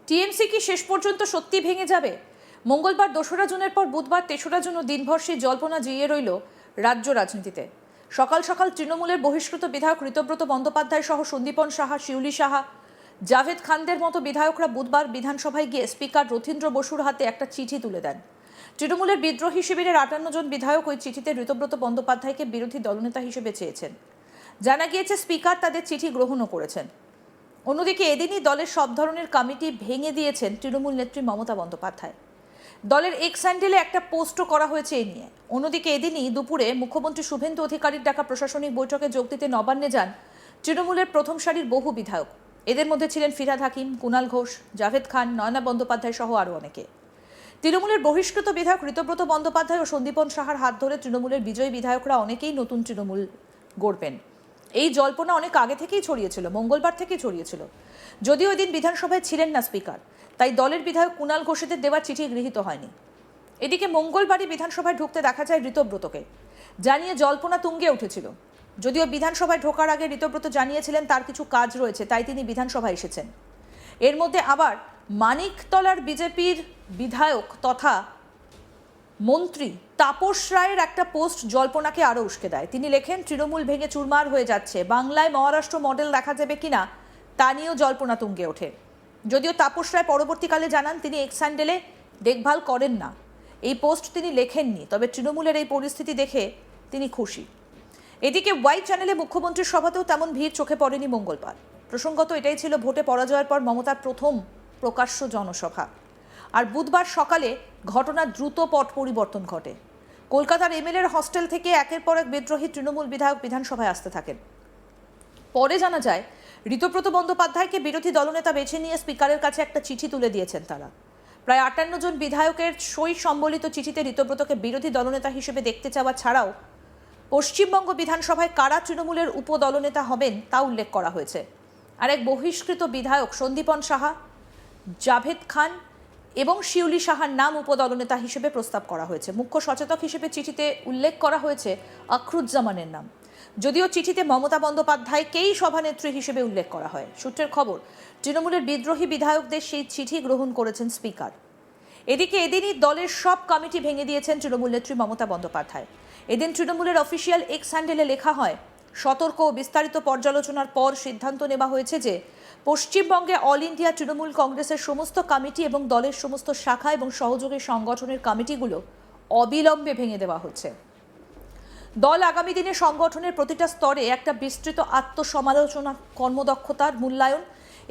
TMC কি শেষ পর্যন্ত সত্যি ভেঙে যাবে? মঙ্গলবার 2রা জুনের পর বুধবার 3রা জুনও দিনভর সেই জল্পনা জিইয়ে রইল রাজ্য রাজনীতিতে। সকাল সকাল তৃণমূলের বহিষ্কৃত বিধায়ক ঋতব্রত বন্দ্যোপাধ্যায় সহ সন্দীপন সাহা, শিউলি সাহা, জাভেদ খানদের মতো বিধায়করা বুধবার বিধানসভায় গিয়ে স্পিকার রথীন্দ্র বসুর হাতে একটা চিঠি তুলে দেন। তৃণমূলের বিদ্রোহী শিবিরের 58 জন বিধায়ক ওই চিঠিতে ঋতব্রত বন্দ্যোপাধ্যায়কে বিরোধী দলনেতা হিসেবে চেয়েছেন। জানা গিয়েছে স্পিকার তাদের চিঠি গ্রহণও করেছেন। অন্যদিকে এদিনই দলের সব ধরনের কমিটি ভেঙে দিয়েছেন তৃণমূল নেত্রী মমতা বন্দ্যোপাধ্যায়। দলের এক্স হ্যান্ডেলে একটা পোস্টও করা হয়েছে এই নিয়ে। অন্যদিকে এদিনই দুপুরে মুখ্যমন্ত্রী শুভেন্দু অধিকারীর ডাকা প্রশাসনিক বৈঠকে যোগ দিতে নবান্নে যান তৃণমূলের প্রথম সারির বহু বিধায়ক। এদের মধ্যে ছিলেন ফিরহাদ হাকিম, কুণাল ঘোষ, জাভেদ খান, নয়না বন্দ্যোপাধ্যায় সহ আরও অনেকে। তৃণমূলের বহিষ্কৃত বিধায়ক ঋতব্রত বন্দ্যোপাধ্যায় ও সন্দীপন সাহার হাত ধরে তৃণমূলের বিজয়ী বিধায়করা অনেকেই নতুন তৃণমূল গড়বেন। এই জল্পনা অনেক আগে থেকেই ছড়িয়েছিল, মঙ্গলবার থেকেই ছড়িয়েছিল। যদিও ওই দিন বিধানসভায় ছিলেন না স্পিকার, তাই দলের বিধায়ক কুণাল ঘোষেদের দেওয়া চিঠি গৃহীত হয়নি। এদিকে মঙ্গলবারই বিধানসভায় ঢুকতে দেখা যায় ঋতব্রতকে, জানিয়ে জল্পনা তুঙ্গে উঠেছিল। যদিও বিধানসভায় ঢোকার আগে ঋতব্রত জানিয়েছিলেন তার কিছু কাজ রয়েছে, তাই তিনি বিধানসভায় এসেছেন। এর মধ্যে আবার মানিকতলার বিজেপির বিধায়ক তথা মন্ত্রী তাপস রায়ের একটা পোস্ট জল্পনাকে আরও উস্কে দেয়। তিনি লেখেন, তৃণমূল ভেঙে চুরমার হয়ে যাচ্ছে, বাংলায় মহারাষ্ট্র মডেল দেখা যাবে কিনা তা নিয়েও জল্পনা তুঙ্গে ওঠে। যদিও তাপস রায় পরবর্তীকালে জানান তিনি এক্স হ্যান্ডেলে দেখভাল করেন না, এই পোস্ট তিনি লেখেননি, তবে তৃণমূলের এই পরিস্থিতি দেখে তিনি খুশি। এদিকে ওয়াই চ্যানেলে মুখ্যমন্ত্রীর সভাতেও তেমন ভিড় চোখে পড়েনি মঙ্গলবার। প্রসঙ্গত এটাই ছিল ভোটে পরাজয়ের পর মমতার প্রথম প্রকাশ্য জনসভা। আর বুধবার সকালে ঘটনার দ্রুত পট পরিবর্তন ঘটে। কলকাতার এমএলএর হস্টেল থেকে একের পর এক বিদ্রোহী তৃণমূল বিধায়ক বিধানসভায় আসতে থাকেন। পরে জানা যায় ঋতব্রত বন্দ্যোপাধ্যায়কে বিরোধী দলনেতা বেছে নিয়ে স্পিকারের কাছে একটা চিঠি তুলে দিয়েছেন তারা। প্রায় 58 জন বিধায়কের সই সম্বলিত চিঠিতে ঋতব্রতকে বিরোধী দলনেতা হিসেবে দেখতে চাওয়া ছাড়াও পশ্চিমবঙ্গ বিধানসভায় কারা তৃণমূলের উপদলনেতা হবেন তা উল্লেখ করা হয়েছে। আর এক বহিষ্কৃত বিধায়ক সন্দীপন সাহা, জাভেদ খান এবং শিউলি সাহার নাম উপদলনেতা হিসেবে প্রস্তাব করা হয়েছে। মুখ্য সচেতক হিসেবে চিঠিতে উল্লেখ করা হয়েছে আখরুজ্জামানের নাম, যদিও চিঠিতে মমতা বন্দ্যোপাধ্যায়কেই সভানেত্রী হিসেবে উল্লেখ করা হয়। সূত্রের খবর, তৃণমূলের বিদ্রোহী বিধায়কদের সেই চিঠি গ্রহণ করেছেন স্পিকার। এদিকে এদিনই দলের সব কমিটি ভেঙে দিয়েছেন তৃণমূল নেত্রী মমতা বন্দ্যোপাধ্যায়। এদিন তৃণমূলের অফিসিয়াল এক্স হ্যান্ডেলে লেখা হয়, সতর্ক ও বিস্তারিত পর্যালোচনার পর সিদ্ধান্ত নেওয়া হয়েছে যে পশ্চিমবঙ্গে অল ইন্ডিয়া তৃণমূল কংগ্রেসের সমস্ত কমিটি এবং দলের সমস্ত শাখা এবং সহযোগী সংগঠনের কমিটিগুলো অবিলম্বে ভেঙে দেওয়া হচ্ছে। দল আগামী দিনে সংগঠনের প্রতিটা স্তরে একটা বিস্তৃত আত্মসমালোচনা, কর্মদক্ষতার মূল্যায়ন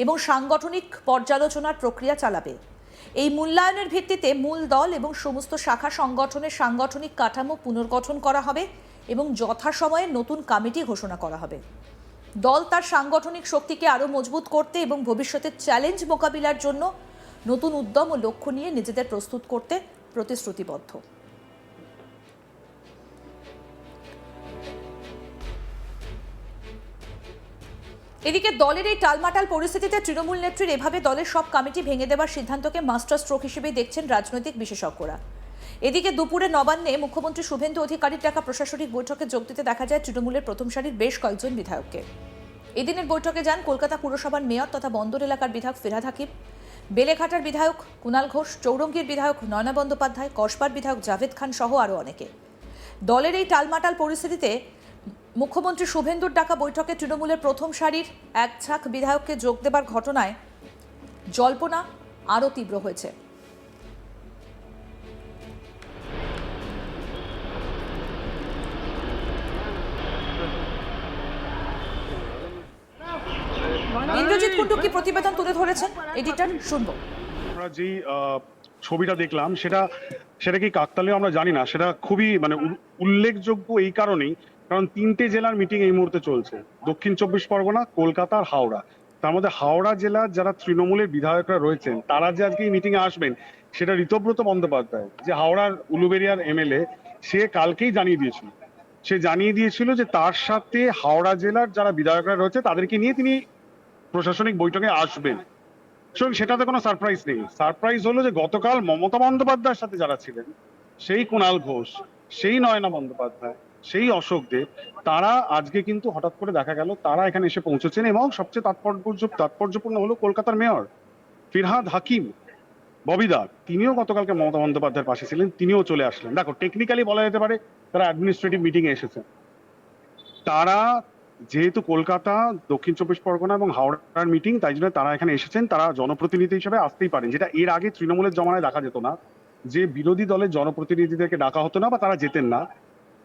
এবং সাংগঠনিক পর্যালোচনার প্রক্রিয়া চালাবে। এই মূল্যায়নের ভিত্তিতে মূল দল এবং সমস্ত শাখা সংগঠনের সাংগঠনিক কাঠামো পুনর্গঠন করা হবে এবং যথাসময়ে নতুন কমিটি ঘোষণা করা হবে। দল তার সাংগঠনিক শক্তিকে আরও মজবুত করতে এবং ভবিষ্যতের চ্যালেঞ্জ মোকাবিলার জন্য নতুন উদ্যম ও লক্ষ্য নিয়ে নিজেদের প্রস্তুত করতে প্রতিশ্রুতিবদ্ধ। এদিকে দলের এই টালমাটাল পরিস্থিতিতে তৃণমূল নেত্রীর এভাবে দলের সব কমিটি ভেঙে দেওয়ার সিদ্ধান্তকে মাস্টার স্ট্রোক হিসেবেই দেখছেন রাজনৈতিক বিশেষজ্ঞরা। এদিকে দুপুরে নবান্নে মুখ্যমন্ত্রী শুভেন্দু অধিকারীর ডাকা প্রশাসনিক বৈঠকে যোগ দিতে দেখা যায় তৃণমূলের প্রথম সারির বেশ কয়েকজন বিধায়ককে। এদিনের বৈঠকে যান কলকাতা পুরসভার মেয়র তথা বন্দর এলাকার বিধায়ক ফিরহাদ হাকিম, বেলেঘাটার বিধায়ক কুণাল ঘোষ, চৌরঙ্গীর বিধায়ক নয়না বন্দ্যোপাধ্যায়, কসবার বিধায়ক জাভেদ খান সহ আরও অনেকে। দলের এই টালমাটাল পরিস্থিতিতে মুখ্যমন্ত্রী শুভেন্দুর ডাকা বৈঠকে তৃণমূলের প্রথম সারির এক ঝাঁক বিধায়ককে যোগ দেবার ঘটনায় জল্পনা আরও তীব্র হয়েছে। ইন্দ্রজিৎ কুণ্ডু কি প্রতিবেদন তুলে ধরেছেন, এডিটর শুনবো। আমরা যেই ছবিটা দেখলাম সেটা কি কাকতালীয় আমরা জানি না, সেটা খুবই উল্লেখযোগ্য এই কারণেই, কারণ 3টে জেলার মিটিং এই মুহূর্তে চলছে, দক্ষিণ 24 পরগনা, কলকাতা আর হাওড়া। তার মধ্যে হাওড়া জেলার যারা তৃণমূলের বিধায়করা রয়েছেন তারা যে আজকে এই মিটিং এ আসবেন সেটা ঋতব্রত বন্দ্যোপাধ্যায়, যে হাওড়ার উলুবেরিয়ার এমএলএ, সে কালকেই জানিয়ে দিয়েছিল যে তার সাথে হাওড়া জেলার যারা বিধায়করা রয়েছে তাদেরকে নিয়ে তিনি প্রশাসনিক বৈঠকে আসবেন। সেটাতে কোনো সারপ্রাইজ নেই। সারপ্রাইজ হলো যে গতকাল মমতা বন্দ্যোপাধ্যায়ের সাথে যারা ছিলেন, সেই কুণাল ঘোষ, সেই নয়না বন্দ্যোপাধ্যায়, সেই অশোক দেব, তারা আজকে কিন্তু হঠাৎ করে দেখা গেল তারা এখানে এসে পৌঁছেছেন। এবং সবচেয়ে তাৎপর্যপূর্ণ হলো কলকাতার মেয়র, ফিরহাদ হাকিম ববিদা তিনিও গতকালকে মমতা বন্দ্যোপাধ্যায়ের পাশে ছিলেন, তিনিও চলে আসলেন। দেখো, টেকনিক্যালি বলা যেতে পারে তারা অ্যাডমিনিস্ট্রেটিভ মিটিং এ এসেছেন। তারা যেহেতু কলকাতা, দক্ষিণ চব্বিশ পরগনা এবং হাওড়ার মিটিং, তাই জন্য তারা এখানে এসেছেন। তারা জনপ্রতিনিধি হিসেবে আসতেই পারেন, যেটা এর আগে তৃণমূলের জমানায় দেখা যেত না, যে বিরোধী দলের জনপ্রতিনিধিদেরকে ডাকা হতো না বা তারা যেতেন না।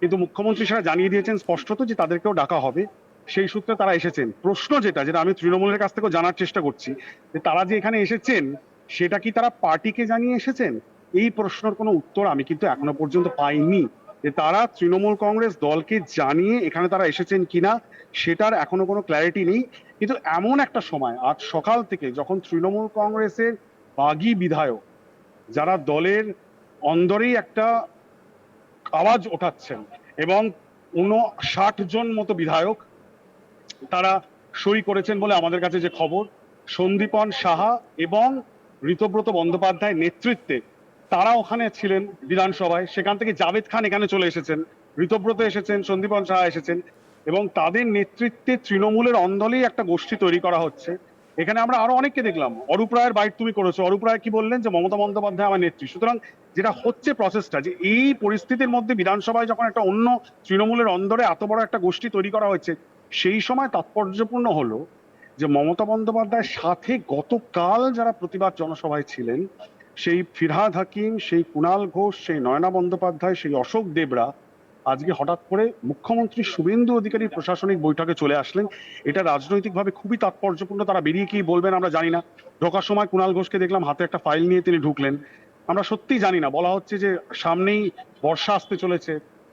কিন্তু মুখ্যমন্ত্রী সেটা জানিয়ে দিয়েছেন স্পষ্টত যে তাদেরকেও ডাকা হবে। সেই সূত্রে তারা এসেছেন। প্রশ্ন যেটা আমি তৃণমূলের কাছ থেকেও জানার চেষ্টা করছি, যে তারা যে এখানে এসেছেন সেটা কি তারা পার্টিকে জানিয়ে এসেছেন? এই প্রশ্নের কোনো উত্তর আমি কিন্তু এখনো পর্যন্ত পাইনি, যে তারা তৃণমূল কংগ্রেস দলকে জানিয়ে এখানে তারা এসেছেন কিনা সেটার এখনো কোনো ক্ল্যারিটি নেই। কিন্তু এমন একটা সময় আজ সকাল থেকে যখন তৃণমূল কংগ্রেসের বাগী বিধায়ক, যারা দলের অন্দরেই একটা আওয়াজ ওঠাচ্ছেন, এবং 59 জন মতো বিধায়ক তারা সই করেছেন বলে আমাদের কাছে যে খবর, সন্দীপন সাহা এবং ঋতব্রত বন্দ্যোপাধ্যায়ের নেতৃত্বে তারা ওখানে ছিলেন বিধানসভায়। সেখান থেকে জাভেদ খান এখানে চলে এসেছেন, ঋতব্রত এসেছেন, সন্দীপন সাহা এসেছেন, এবং তাদের নেতৃত্বে তৃণমূলের অন্দলেই একটা গোষ্ঠী তৈরি করা হচ্ছে। এখানে আমরা আরো অনেককে দেখলাম। অরূপ রায়ের বাইট তুমি করেছো, অরূপ রায় কি বললেন? যে মমতা বন্দ্যোপাধ্যায় আমার নেত্রী। সুতরাং যেটা হচ্ছে প্রসেসটা, যে এই পরিস্থিতির মধ্যে বিধানসভায় যখন একটা অন্য তৃণমূলের অন্দরে এত বড় একটা গোষ্ঠী তৈরি করা হয়েছে, সেই সময় তাৎপর্যপূর্ণ হলো যে মমতা বন্দ্যোপাধ্যায়ের সাথে গতকাল যারা প্রতিবাদ জনসভায় ছিলেন, সেই ফিরহাদ হাকিম, সেই কুণাল ঘোষ, সেই নয়না বন্দ্যোপাধ্যায়, সেই অশোক দেবরা আজকে হঠাৎ করে মুখ্যমন্ত্রী শুভেন্দু অধিকারীর প্রশাসনিক বৈঠকে চলে আসলেন। এটা রাজনৈতিকভাবে খুবই তাৎপর্যপূর্ণ। তারা বেরিয়ে কি বলবেন আমরা জানি না। ঢোকার সময় কুণাল ঘোষকে দেখলাম হাতে একটা ফাইল নিয়ে তিনি ঢুকলেন। আমরা সত্যিই জানি না। বলা হচ্ছে যে সামনেই বর্ষা আসতে চলেছে,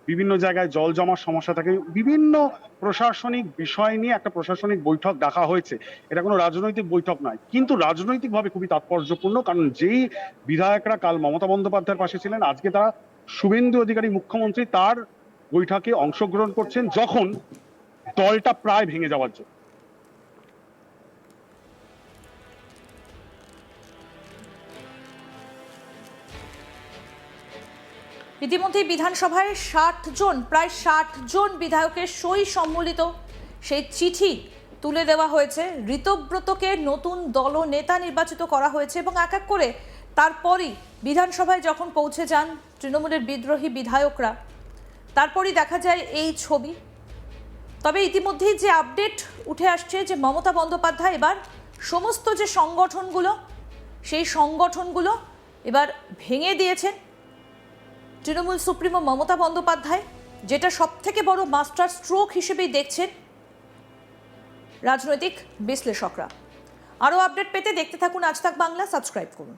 বিভিন্ন জায়গায় জল জমার সমস্যা থাকে, বিভিন্ন প্রশাসনিক বিষয় নিয়ে একটা প্রশাসনিক বৈঠক ডাকা হয়েছে। এটা কোনো রাজনৈতিক বৈঠক নয়, কিন্তু রাজনৈতিকভাবে খুবই তাৎপর্যপূর্ণ। কারণ যেই বিধায়করা কাল মমতা বন্দ্যোপাধ্যায়ের পাশে ছিলেন, আজকে তারা শুভেন্দু অধিকারী মুখ্যমন্ত্রী তার বৈঠকে অংশগ্রহণ করছেন, যখন দলটা প্রায় ভেঙে যাওয়ার জন্য। ইতিমধ্যেই বিধানসভায় প্রায় 60 জন বিধায়কের সই সম্মিলিত সেই চিঠি তুলে দেওয়া হয়েছে। ঋতব্রতকে নতুন দলনেতা নির্বাচিত করা হয়েছে এবং এক এক করে তারপরই বিধানসভায় যখন পৌঁছে যান তৃণমূলের বিদ্রোহী বিধায়করা, তারপরই দেখা যায় এই ছবি। তবে ইতিমধ্যেই যে আপডেট উঠে আসছে যে মমতা বন্দ্যোপাধ্যায় এবার সমস্ত যে সংগঠনগুলো, সেই সংগঠনগুলো এবার ভেঙে দিয়েছেন তৃণমূল সুপ্রিমো মমতা বন্দ্যোপাধ্যায়, যেটা সবথেকে বড় মাস্টার স্ট্রোক হিসেবেই দেখছেন রাজনৈতিক বিশ্লেষকরা। আরও আপডেট পেতে দেখতে থাকুন আজ তাক বাংলা, সাবস্ক্রাইব করুন।